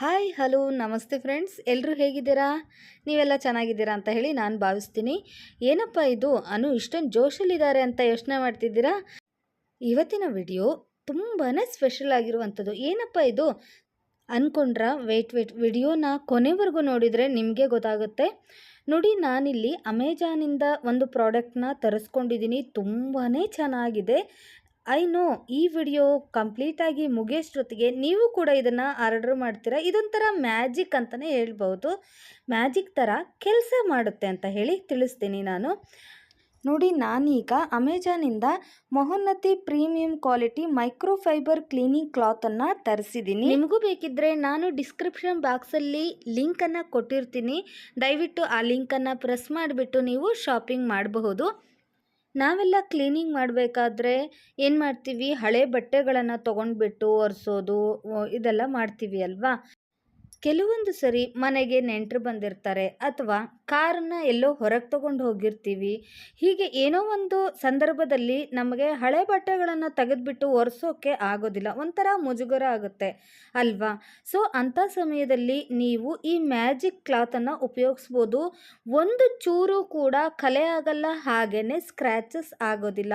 Hi hello ನಮಸ್ತೆ friends, ಎಲ್ಲರೂ ಹೇಗಿದ್ದೀರಾ? ನೀವೆಲ್ಲ ಚೆನ್ನಾಗಿದ್ದೀರಾ ಅಂತ ಹೇಳಿ ನಾನು ಭಾವಿಸ್ತೀನಿ. ಏನಪ್ಪ ಇದು ಇಷ್ಟೊಂದು ಜೋಶಲ್ಲಿದ್ದಾರೆ ಅಂತ ಯೋಚನೆ ಮಾಡ್ತಿದ್ದೀರಾ? ಇವತ್ತಿನ ವಿಡಿಯೋ ತುಂಬಾ ಸ್ಪೆಷಲ್ ಆಗಿರುವಂಥದ್ದು. ಏನಪ್ಪ ಇದು ಅಂದ್ಕೊಂಡ್ರಾ? ವೆಯ್ಟ್ ವಿಡಿಯೋನ ಕೊನೆವರೆಗೂ ನೋಡಿದರೆ ನಿಮಗೆ ಗೊತ್ತಾಗುತ್ತೆ. ನೋಡಿ, ನಾನಿಲ್ಲಿ ಅಮೆಜಾನಿಂದ ಒಂದು ಪ್ರಾಡಕ್ಟ್ನ ತರಿಸ್ಕೊಂಡಿದ್ದೀನಿ. ತುಂಬಾ ಚೆನ್ನಾಗಿದೆ. ಐ ನೋ ಈ ವಿಡಿಯೋ ಕಂಪ್ಲೀಟಾಗಿ ಮುಗಿಯೋಷ್ಟೊತ್ತಿಗೆ ನೀವು ಕೂಡ ಇದನ್ನು ಆರ್ಡರ್ ಮಾಡ್ತೀರಾ. ಇದೊಂಥರ ಮ್ಯಾಜಿಕ್ ಅಂತಲೇ ಹೇಳ್ಬೋದು. ಮ್ಯಾಜಿಕ್ ಥರ ಕೆಲಸ ಮಾಡುತ್ತೆ ಅಂತ ಹೇಳಿ ತಿಳಿಸ್ತೀನಿ ನಾನು. ನೋಡಿ, ನಾನೀಗ ಅಮೆಜಾನಿಂದ ಮಹೋನ್ನತಿ ಪ್ರೀಮಿಯಂ ಕ್ವಾಲಿಟಿ ಮೈಕ್ರೋಫೈಬರ್ ಕ್ಲೀನಿಂಗ್ ಕ್ಲಾತನ್ನು ತರಿಸಿದ್ದೀನಿ. ನಿಮಗೂ ಬೇಕಿದ್ದರೆ ನಾನು ಡಿಸ್ಕ್ರಿಪ್ಷನ್ ಬಾಕ್ಸಲ್ಲಿ ಲಿಂಕನ್ನು ಕೊಟ್ಟಿರ್ತೀನಿ. ದಯವಿಟ್ಟು ಆ ಲಿಂಕನ್ನು ಪ್ರೆಸ್ ಮಾಡಿಬಿಟ್ಟು ನೀವು ಶಾಪಿಂಗ್ ಮಾಡಬಹುದು. ನಾವೆಲ್ಲ ಕ್ಲೀನಿಂಗ್ ಮಾಡಬೇಕಾದ್ರೆ ಏನು ಮಾಡ್ತೀವಿ, ಹಳೆ ಬಟ್ಟೆಗಳನ್ನು ತೊಗೊಂಡ್ಬಿಟ್ಟು ಒರೆಸೋದು ಇದೆಲ್ಲ ಮಾಡ್ತೀವಿ ಅಲ್ವಾ. ಕೆಲವೊಂದು ಸರಿ ಮನೆಗೆ ನೆಂಟರು ಬಂದಿರ್ತಾರೆ ಅಥವಾ ಕಾರನ್ನ ಎಲ್ಲೋ ಹೊರಗೆ ತೊಗೊಂಡು ಹೋಗಿರ್ತೀವಿ. ಹೀಗೆ ಏನೋ ಒಂದು ಸಂದರ್ಭದಲ್ಲಿ ನಮಗೆ ಹಳೆ ಬಟ್ಟೆಗಳನ್ನು ತೆಗೆದುಬಿಟ್ಟು ಒರೆಸೋಕ್ಕೆ ಆಗೋದಿಲ್ಲ, ಒಂಥರ ಮುಜುಗರ ಆಗುತ್ತೆ ಅಲ್ವಾ. ಸೊ ಅಂಥ ಸಮಯದಲ್ಲಿ ನೀವು ಈ ಮ್ಯಾಜಿಕ್ ಕ್ಲಾತನ್ನು ಉಪಯೋಗಿಸ್ಬೋದು. ಒಂದು ಚೂರು ಕೂಡ ಕಲೆ ಆಗಲ್ಲ, ಹಾಗೆಯೇ ಸ್ಕ್ರ್ಯಾಚಸ್ ಆಗೋದಿಲ್ಲ.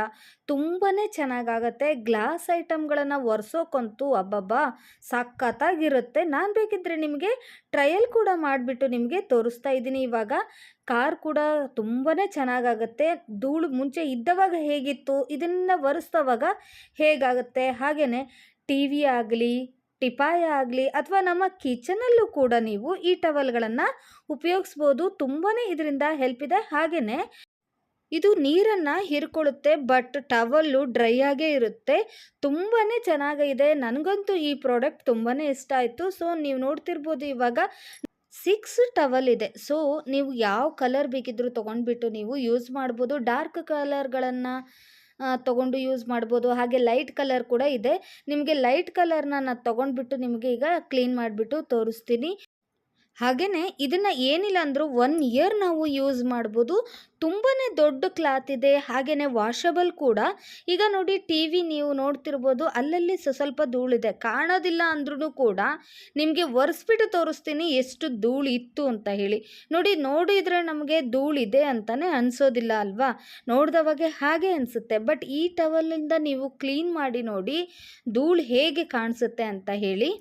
ತುಂಬಾ ಚೆನ್ನಾಗಾಗತ್ತೆ. ಗ್ಲಾಸ್ ಐಟಮ್ಗಳನ್ನು ಒರೆಸೋಕ್ಕಂತೂ ಅಬ್ಬಬ್ಬಾ ಸಖತ್ತಾಗಿರುತ್ತೆ. ನಾನು ಬೇಕಿದ್ದರೆ ನಿಮಗೆ ಟ್ರಯಲ್ ಕೂಡ ಮಾಡಿಬಿಟ್ಟು ನಿಮಗೆ ತೋರಿಸ್ತಾ ಇದ್ದೀನಿ. ಇವಾಗ ಕಾರ್ ಕೂಡ ತುಂಬಾ ಚೆನ್ನಾಗಾಗತ್ತೆ. ಧೂಳು ಮುಂಚೆ ಇದ್ದವಾಗ ಹೇಗಿತ್ತು, ಇದನ್ನು ಒರೆಸ್ದವಾಗ ಹೇಗಾಗುತ್ತೆ. ಹಾಗೆಯೇ ಟಿ ವಿ ಆಗಲಿ, ಟಿಪಾಯ ಆಗಲಿ ಅಥವಾ ನಮ್ಮ ಕಿಚನಲ್ಲೂ ಕೂಡ ನೀವು ಈ ಟವಲ್ಗಳನ್ನು ಉಪಯೋಗಿಸ್ಬೋದು. ತುಂಬಾ ಇದರಿಂದ ಹೆಲ್ಪ್ ಇದೆ. ಹಾಗೆಯೇ ಇದು ನೀರನ್ನು ಹೀರ್ಕೊಳ್ಳುತ್ತೆ, ಬಟ್ ಟವಲ್ಲು ಡ್ರೈ ಆಗೇ ಇರುತ್ತೆ. ತುಂಬಾ ಚೆನ್ನಾಗಿದೆ. ನನಗಂತೂ ಈ ಪ್ರಾಡಕ್ಟ್ ತುಂಬಾ ಇಷ್ಟ ಆಯಿತು. ಸೊ ನೀವು ನೋಡ್ತಿರ್ಬೋದು, ಇವಾಗ 6 ಟವಲ್ ಇದೆ. ಸೊ ನೀವು ಯಾವ ಕಲರ್ ಬೇಕಿದ್ರೂ ತೊಗೊಂಡ್ಬಿಟ್ಟು ನೀವು ಯೂಸ್ ಮಾಡ್ಬೋದು. ಡಾರ್ಕ್ ಕಲರ್ಗಳನ್ನು ತೊಗೊಂಡು ಯೂಸ್ ಮಾಡ್ಬೋದು. ಹಾಗೆ ಲೈಟ್ ಕಲರ್ ಕೂಡ ಇದೆ. ನಿಮಗೆ ಲೈಟ್ ಕಲರ್ನ ನಾನು ತೊಗೊಂಡ್ಬಿಟ್ಟು ನಿಮಗೆ ಈಗ ಕ್ಲೀನ್ ಮಾಡಿಬಿಟ್ಟು ತೋರಿಸ್ತೀನಿ. ಹಾಗೆಯೇ ಇದನ್ನು ಏನಿಲ್ಲ ಅಂದರೂ 1 ಇಯರ್ ನಾವು ಯೂಸ್ ಮಾಡ್ಬೋದು. ತುಂಬಾ ದೊಡ್ಡ ಕ್ಲಾತ್ ಇದೆ. ಹಾಗೆಯೇ ವಾಷಬಲ್ ಕೂಡ. ಈಗ ನೋಡಿ, ಟಿ ವಿ ನೀವು ನೋಡ್ತಿರ್ಬೋದು, ಅಲ್ಲಲ್ಲಿ ಸ್ವಲ್ಪ ಧೂಳಿದೆ, ಕಾಣೋದಿಲ್ಲ ಅಂದ್ರೂ ಕೂಡ ನಿಮಗೆ ಒರೆಸ್ಬಿಟ್ಟು ತೋರಿಸ್ತೀನಿ ಎಷ್ಟು ಧೂಳು ಇತ್ತು ಅಂತ ಹೇಳಿ. ನೋಡಿದರೆ ನಮಗೆ ಧೂಳಿದೆ ಅಂತಲೇ ಅನಿಸೋದಿಲ್ಲ ಅಲ್ವಾ. ನೋಡಿದವಾಗೆ ಹಾಗೆ ಅನಿಸುತ್ತೆ. ಬಟ್ ಈ ಟವಲಿಂದ ನೀವು ಕ್ಲೀನ್ ಮಾಡಿ ನೋಡಿ ಧೂಳು ಹೇಗೆ ಕಾಣಿಸುತ್ತೆ ಅಂತ ಹೇಳಿ.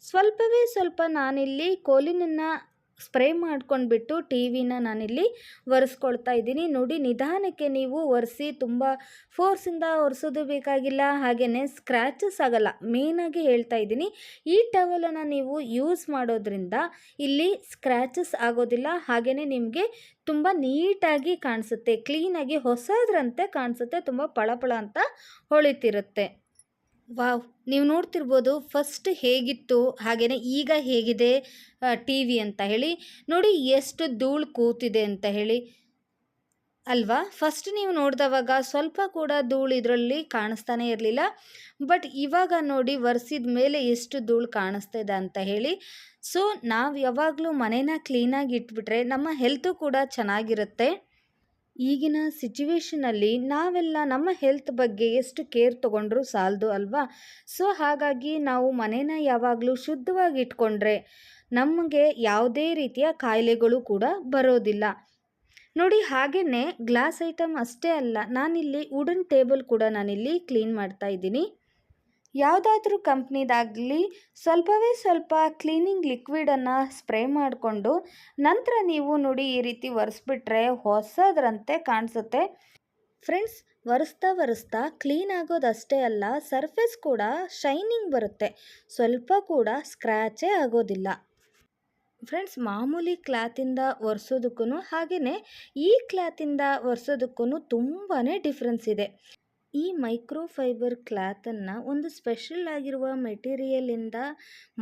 ಸ್ವಲ್ಪವೇ ಸ್ವಲ್ಪ ನಾನಿಲ್ಲಿ ಕೋಲಿನನ್ನು ಸ್ಪ್ರೇ ಮಾಡ್ಕೊಂಡ್ಬಿಟ್ಟು ಟಿ ವಿನ ನಾನಿಲ್ಲಿ ಒರೆಸ್ಕೊಳ್ತಾ ಇದ್ದೀನಿ. ನೋಡಿ, ನಿಧಾನಕ್ಕೆ ನೀವು ಒರೆಸಿ, ತುಂಬ ಫೋರ್ಸಿಂದ ಒರೆಸೋದು ಬೇಕಾಗಿಲ್ಲ. ಹಾಗೆಯೇ ಸ್ಕ್ರ್ಯಾಚಸ್ ಆಗಲ್ಲ. ಮೇಯ್ನಾಗಿ ಹೇಳ್ತಾ ಇದ್ದೀನಿ, ಈ ಟವಲನ್ನು ನೀವು ಯೂಸ್ ಮಾಡೋದ್ರಿಂದ ಇಲ್ಲಿ ಸ್ಕ್ರ್ಯಾಚಸ್ ಆಗೋದಿಲ್ಲ. ಹಾಗೆಯೇ ನಿಮಗೆ ತುಂಬ ನೀಟಾಗಿ ಕಾಣಿಸುತ್ತೆ, ಕ್ಲೀನಾಗಿ ಹೊಸದ್ರಂತೆ ಕಾಣಿಸುತ್ತೆ, ತುಂಬ ಪಳಪಳ ಅಂತ ಹೊಳಿತಿರುತ್ತೆ. ವಾವ್! ನೀವು ನೋಡ್ತಿರ್ಬೋದು ಫಸ್ಟ್ ಹೇಗಿತ್ತು, ಹಾಗೆಯೇ ಈಗ ಹೇಗಿದೆ ಟಿ ವಿ ಅಂತ ಹೇಳಿ. ನೋಡಿ ಎಷ್ಟು ಧೂಳು ಕೂತಿದೆ ಅಂತ ಹೇಳಿ ಅಲ್ವಾ. ಫಸ್ಟ್ ನೀವು ನೋಡಿದವಾಗ ಸ್ವಲ್ಪ ಕೂಡ ಧೂಳು ಇದರಲ್ಲಿ ಕಾಣಿಸ್ತಾನೆ ಇರಲಿಲ್ಲ. ಬಟ್ ಇವಾಗ ನೋಡಿ, ಒರೆಸಿದ ಮೇಲೆ ಎಷ್ಟು ಧೂಳು ಕಾಣಿಸ್ತಾ ಇದೆ ಅಂತ ಹೇಳಿ. ಸೊ ನಾವು ಯಾವಾಗಲೂ ಮನೇನ ಕ್ಲೀನಾಗಿ ಇಟ್ಬಿಟ್ರೆ ನಮ್ಮ ಹೆಲ್ತು ಕೂಡ ಚೆನ್ನಾಗಿರುತ್ತೆ. ಈಗಿನ ಸಿಚುವೇಷನಲ್ಲಿ ನಾವೆಲ್ಲ ನಮ್ಮ ಹೆಲ್ತ್ ಬಗ್ಗೆ ಎಷ್ಟು ಕೇರ್ ತೊಗೊಂಡ್ರೂ ಸಾಲದು ಅಲ್ವಾ. ಸೊ ಹಾಗಾಗಿ ನಾವು ಮನೇನ ಯಾವಾಗಲೂ ಶುದ್ಧವಾಗಿ ಇಟ್ಕೊಂಡ್ರೆ ನಮಗೆ ಯಾವುದೇ ರೀತಿಯ ಕಾಯಿಲೆಗಳು ಕೂಡ ಬರೋದಿಲ್ಲ. ನೋಡಿ, ಹಾಗೆಯೇ ಗ್ಲಾಸ್ ಐಟಮ್ ಅಷ್ಟೇ ಅಲ್ಲ, ನಾನಿಲ್ಲಿ ವುಡನ್ ಟೇಬಲ್ ಕೂಡ ನಾನಿಲ್ಲಿ ಕ್ಲೀನ್ ಮಾಡ್ತಾ ಇದ್ದೀನಿ. ಯಾವುದಾದ್ರೂ ಕಂಪ್ನಿದಾಗಲಿ ಸ್ವಲ್ಪವೇ ಸ್ವಲ್ಪ ಕ್ಲೀನಿಂಗ್ ಲಿಕ್ವಿಡನ್ನು ಸ್ಪ್ರೇ ಮಾಡಿಕೊಂಡು ನಂತರ ನೀವು ನೋಡಿ ಈ ರೀತಿ ಒರೆಸ್ಬಿಟ್ರೆ ಹೊಸದ್ರಂತೆ ಕಾಣಿಸುತ್ತೆ. ಫ್ರೆಂಡ್ಸ್, ಒರೆಸ್ತಾ ಕ್ಲೀನ್ ಆಗೋದಷ್ಟೇ ಅಲ್ಲ, ಸರ್ಫೇಸ್ ಕೂಡ ಶೈನಿಂಗ್ ಬರುತ್ತೆ, ಸ್ವಲ್ಪ ಕೂಡ ಸ್ಕ್ರ್ಯಾಚೇ ಆಗೋದಿಲ್ಲ. ಫ್ರೆಂಡ್ಸ್, ಮಾಮೂಲಿ ಕ್ಲಾತಿಂದ ಒರೆಸೋದಕ್ಕೂ ಹಾಗೆಯೇ ಈ ಕ್ಲಾತಿಂದ ಒರೆಸೋದಕ್ಕೂ ತುಂಬಾ ಡಿಫ್ರೆನ್ಸ್ ಇದೆ. ಈ ಮೈಕ್ರೋಫೈಬರ್ ಕ್ಲಾತನ್ನು ಒಂದು ಸ್ಪೆಷಲ್ ಆಗಿರುವ ಮೆಟೀರಿಯಲಿಂದ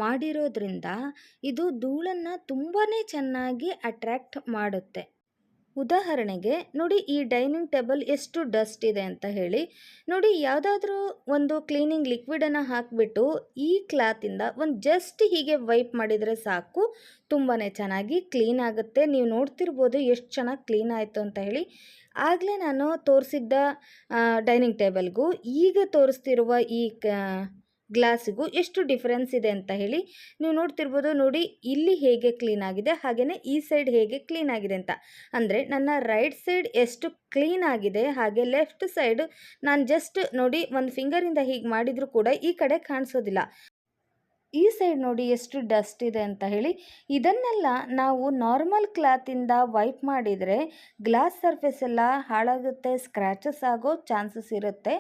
ಮಾಡಿರೋದ್ರಿಂದ ಇದು ಧೂಳನ್ನು ತುಂಬಾ ಚೆನ್ನಾಗಿ ಅಟ್ರ್ಯಾಕ್ಟ್ ಮಾಡುತ್ತೆ. ಉದಾಹರಣೆಗೆ ನೋಡಿ, ಈ ಡೈನಿಂಗ್ ಟೇಬಲ್ ಎಷ್ಟು ಡಸ್ಟ್ ಇದೆ ಅಂತ ಹೇಳಿ. ನೋಡಿ, ಯಾವುದಾದ್ರೂ ಒಂದು ಕ್ಲೀನಿಂಗ್ ಲಿಕ್ವಿಡನ್ನು ಹಾಕಿಬಿಟ್ಟು ಈ ಕ್ಲಾತಿಂದ ಒಂದು ಜಸ್ಟ್ ಹೀಗೆ ವೈಪ್ ಮಾಡಿದರೆ ಸಾಕು, ತುಂಬಾ ಚೆನ್ನಾಗಿ ಕ್ಲೀನ್ ಆಗುತ್ತೆ. ನೀವು ನೋಡ್ತಿರ್ಬೋದು ಎಷ್ಟು ಚೆನ್ನಾಗಿ ಕ್ಲೀನ್ ಆಯಿತು ಅಂತ ಹೇಳಿ. ಆಗಲೇ ನಾನು ತೋರಿಸಿದ್ದ ಡೈನಿಂಗ್ ಟೇಬಲ್ಗೂ ಈಗ ತೋರಿಸ್ತಿರುವ ಈ ಗ್ಲಾಸಿಗೂ ಎಷ್ಟು ಡಿಫ್ರೆನ್ಸ್ ಇದೆ ಅಂತ ಹೇಳಿ. ನೀವು ನೋಡ್ತಿರ್ಬೋದು ನೋಡಿ, ಇಲ್ಲಿ ಹೇಗೆ ಕ್ಲೀನ್ ಆಗಿದೆ, ಹಾಗೆಯೇ ಈ ಸೈಡ್ ಹೇಗೆ ಕ್ಲೀನ್ ಆಗಿದೆ ಅಂತ. ಅಂದರೆ ನನ್ನ ರೈಟ್ ಸೈಡ್ ಎಷ್ಟು ಕ್ಲೀನ್ ಆಗಿದೆ, ಹಾಗೆ ಲೆಫ್ಟ್ ಸೈಡ್ ನಾನು ಜಸ್ಟ್ ನೋಡಿ ಒಂದು ಫಿಂಗರಿಂದ ಹೀಗೆ ಮಾಡಿದರೂ ಕೂಡ ಈ ಕಡೆ ಕಾಣಿಸೋದಿಲ್ಲ. ಈ ಸೈಡ್ ನೋಡಿ ಎಷ್ಟು ಡಸ್ಟ್ ಇದೆ ಅಂತ ಹೇಳಿ. ಇದನ್ನೆಲ್ಲ ನಾವು ನಾರ್ಮಲ್ ಕ್ಲಾತಿಂದ ವೈಪ್ ಮಾಡಿದರೆ ಗ್ಲಾಸ್ ಸರ್ಫೇಸ್ ಎಲ್ಲ ಹಾಳಾಗುತ್ತೆ, ಸ್ಕ್ರ್ಯಾಚಸ್ ಆಗೋ ಚಾನ್ಸಸ್ ಇರುತ್ತೆ.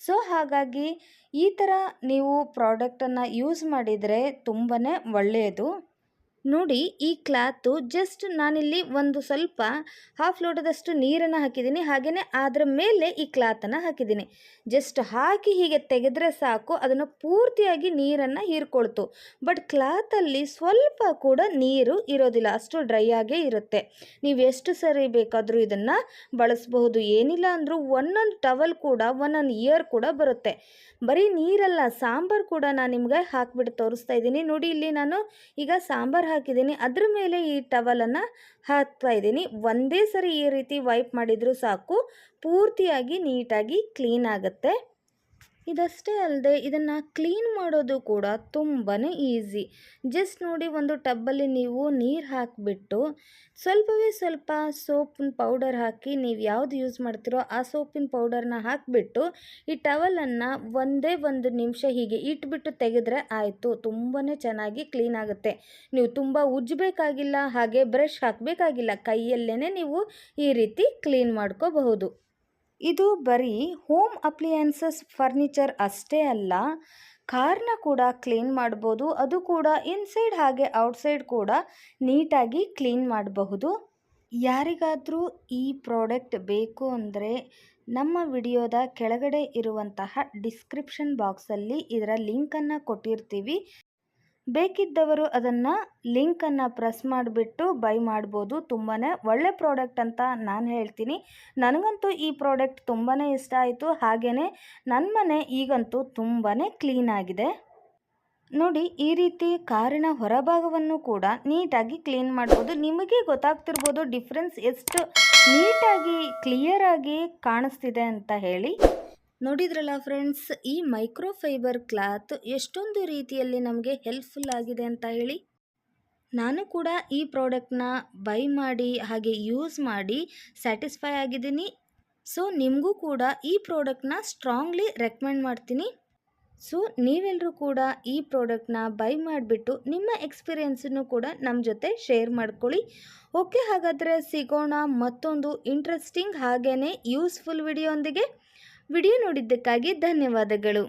ಸೊ ಹಾಗಾಗಿ ಈ ಥರ ನೀವು ಪ್ರಾಡಕ್ಟನ್ನು ಯೂಸ್ ಮಾಡಿದರೆ ತುಂಬಾ ಒಳ್ಳೆಯದು. ನೋಡಿ, ಈ ಕ್ಲಾತು ಜಸ್ಟ್ ನಾನಿಲ್ಲಿ ಒಂದು ಸ್ವಲ್ಪ ಹಾಫ್ ಲೋಟದಷ್ಟು ನೀರನ್ನು ಹಾಕಿದ್ದೀನಿ, ಹಾಗೆಯೇ ಅದರ ಮೇಲೆ ಈ ಕ್ಲಾತನ್ನು ಹಾಕಿದ್ದೀನಿ. ಜಸ್ಟ್ ಹಾಕಿ ಹೀಗೆ ತೆಗೆದರೆ ಸಾಕು, ಅದನ್ನು ಪೂರ್ತಿಯಾಗಿ ನೀರನ್ನು ಹೀರ್ಕೊಳ್ತು. ಬಟ್ ಕ್ಲಾತಲ್ಲಿ ಸ್ವಲ್ಪ ಕೂಡ ನೀರು ಇರೋದಿಲ್ಲ, ಅಷ್ಟು ಡ್ರೈ ಆಗೇ ಇರುತ್ತೆ. ನೀವು ಎಷ್ಟು ಸರಿ ಬೇಕಾದರೂ ಇದನ್ನು ಬಳಸಬಹುದು. ಏನಿಲ್ಲ ಅಂದರೂ ಒಂದೊಂದು ಟವಲ್ ಕೂಡ ಒಂದೊಂದು ಇಯರ್ ಕೂಡ ಬರುತ್ತೆ. ಬರೀ ನೀರಲ್ಲ, ಸಾಂಬಾರು ಕೂಡ ನಾನು ನಿಮಗೆ ಹಾಕಿಬಿಟ್ಟು ತೋರಿಸ್ತಾ ಇದ್ದೀನಿ. ನೋಡಿ, ಇಲ್ಲಿ ನಾನು ಈಗ ಸಾಂಬಾರು ಹಾಕಿದ್ದೀನಿ, ಅದ್ರ ಮೇಲೆ ಈ ಟವಲನ್ನು ಹಾಕ್ತಾ ಇದ್ದೀನಿ. ಒಂದೇ ಸರಿ ಈ ರೀತಿ ವೈಪ್ ಮಾಡಿದರೂ ಸಾಕು, ಪೂರ್ತಿಯಾಗಿ ನೀಟಾಗಿ ಕ್ಲೀನ್ ಆಗುತ್ತೆ. ಇದಷ್ಟೇ ಅಲ್ಲದೆ ಇದನ್ನು ಕ್ಲೀನ್ ಮಾಡೋದು ಕೂಡ ತುಂಬಾ ಈಸಿ. ಜಸ್ಟ್ ನೋಡಿ, ಒಂದು ಟಬ್ಬಲ್ಲಿ ನೀವು ನೀರು ಹಾಕಿಬಿಟ್ಟು ಸ್ವಲ್ಪವೇ ಸ್ವಲ್ಪ ಸೋಪಿನ ಪೌಡರ್ ಹಾಕಿ, ನೀವು ಯಾವುದು ಯೂಸ್ ಮಾಡ್ತೀರೋ ಆ ಸೋಪಿನ ಪೌಡರ್ನ ಹಾಕಿಬಿಟ್ಟು ಈ ಟವಲನ್ನು ಒಂದೇ ಒಂದು ನಿಮಿಷ ಹೀಗೆ ಇಟ್ಬಿಟ್ಟು ತೆಗೆದ್ರೆ ಆಯಿತು. ತುಂಬಾ ಚೆನ್ನಾಗಿ ಕ್ಲೀನ್ ಆಗುತ್ತೆ. ನೀವು ತುಂಬ ಉಜ್ಜಬೇಕಾಗಿಲ್ಲ, ಹಾಗೆ ಬ್ರಷ್ ಹಾಕಬೇಕಾಗಿಲ್ಲ, ಕೈಯಲ್ಲೇ ನೀವು ಈ ರೀತಿ ಕ್ಲೀನ್ ಮಾಡ್ಕೋಬಹುದು. ಇದು ಬರೀ ಹೋಮ್ ಅಪ್ಲಿಯನ್ಸಸ್ ಫರ್ನಿಚರ್ ಅಷ್ಟೇ ಅಲ್ಲ, ಕಾರ್ನ ಕೂಡ ಕ್ಲೀನ್ ಮಾಡ್ಬೋದು. ಅದು ಕೂಡ ಇನ್ಸೈಡ್ ಹಾಗೆ ಔಟ್ಸೈಡ್ ಕೂಡ ನೀಟಾಗಿ ಕ್ಲೀನ್ ಮಾಡಬಹುದು. ಯಾರಿಗಾದರೂ ಈ ಪ್ರಾಡಕ್ಟ್ ಬೇಕು ಅಂದರೆ ನಮ್ಮ ವಿಡಿಯೋದ ಕೆಳಗಡೆ ಇರುವಂತಹ ಡಿಸ್ಕ್ರಿಪ್ಷನ್ ಬಾಕ್ಸಲ್ಲಿ ಇದರ ಲಿಂಕನ್ನು ಕೊಟ್ಟಿರ್ತೀವಿ. ಬೇಕಿದ್ದವರು ಅದನ್ನು ಲಿಂಕನ್ನು ಪ್ರೆಸ್ ಮಾಡಿಬಿಟ್ಟು ಬೈ ಮಾಡ್ಬೋದು. ತುಂಬಾ ಒಳ್ಳೆ ಪ್ರಾಡಕ್ಟ್ ಅಂತ ನಾನು ಹೇಳ್ತೀನಿ. ನನಗಂತೂ ಈ ಪ್ರಾಡಕ್ಟ್ ತುಂಬಾ ಇಷ್ಟ ಆಯಿತು. ಹಾಗೆಯೇ ನನ್ನ ಮನೆ ಈಗಂತೂ ತುಂಬಾ ಕ್ಲೀನ್ ಆಗಿದೆ. ನೋಡಿ, ಈ ರೀತಿ ಕಾರಿನ ಹೊರಭಾಗವನ್ನು ಕೂಡ ನೀಟಾಗಿ ಕ್ಲೀನ್ ಮಾಡ್ಬೋದು. ನಿಮಗೆ ಗೊತ್ತಾಗ್ತಿರ್ಬೋದು ಡಿಫ್ರೆನ್ಸ್ ಎಷ್ಟು ನೀಟಾಗಿ ಕ್ಲಿಯರಾಗಿ ಕಾಣಿಸ್ತಿದೆ ಅಂತ ಹೇಳಿ. ನೋಡಿದ್ರಲ್ಲ ಫ್ರೆಂಡ್ಸ್, ಈ ಮೈಕ್ರೋಫೈಬರ್ ಕ್ಲಾತ್ ಎಷ್ಟೊಂದು ರೀತಿಯಲ್ಲಿ ನಮಗೆ ಹೆಲ್ಪ್ಫುಲ್ ಆಗಿದೆ ಅಂತ ಹೇಳಿ. ನಾನು ಕೂಡ ಈ ಪ್ರಾಡಕ್ಟ್ನ ಬೈ ಮಾಡಿ ಹಾಗೆ ಯೂಸ್ ಮಾಡಿ ಸ್ಯಾಟಿಸ್ಫೈ ಆಗಿದ್ದೀನಿ. ಸೊ ನಿಮಗೂ ಕೂಡ ಈ ಪ್ರಾಡಕ್ಟ್ನ ಸ್ಟ್ರಾಂಗ್ಲಿ ರೆಕಮೆಂಡ್ ಮಾಡ್ತೀನಿ. ಸೊ ನೀವೆಲ್ಲರೂ ಕೂಡ ಈ ಪ್ರಾಡಕ್ಟ್ನ ಬೈ ಮಾಡಿಬಿಟ್ಟು ನಿಮ್ಮ ಎಕ್ಸ್ಪೀರಿಯೆನ್ಸನ್ನು ಕೂಡ ನಮ್ಮ ಜೊತೆ ಶೇರ್ ಮಾಡ್ಕೊಳ್ಳಿ. ಓಕೆ, ಹಾಗಾದರೆ ಸಿಗೋಣ ಮತ್ತೊಂದು ಇಂಟ್ರೆಸ್ಟಿಂಗ್ ಹಾಗೆಯೇ ಯೂಸ್ಫುಲ್ ವಿಡಿಯೋ ಒಂದಿಗೆ. ವಿಡಿಯೋ ನೋಡಿದ್ದಕ್ಕಾಗಿ ಧನ್ಯವಾದಗಳು.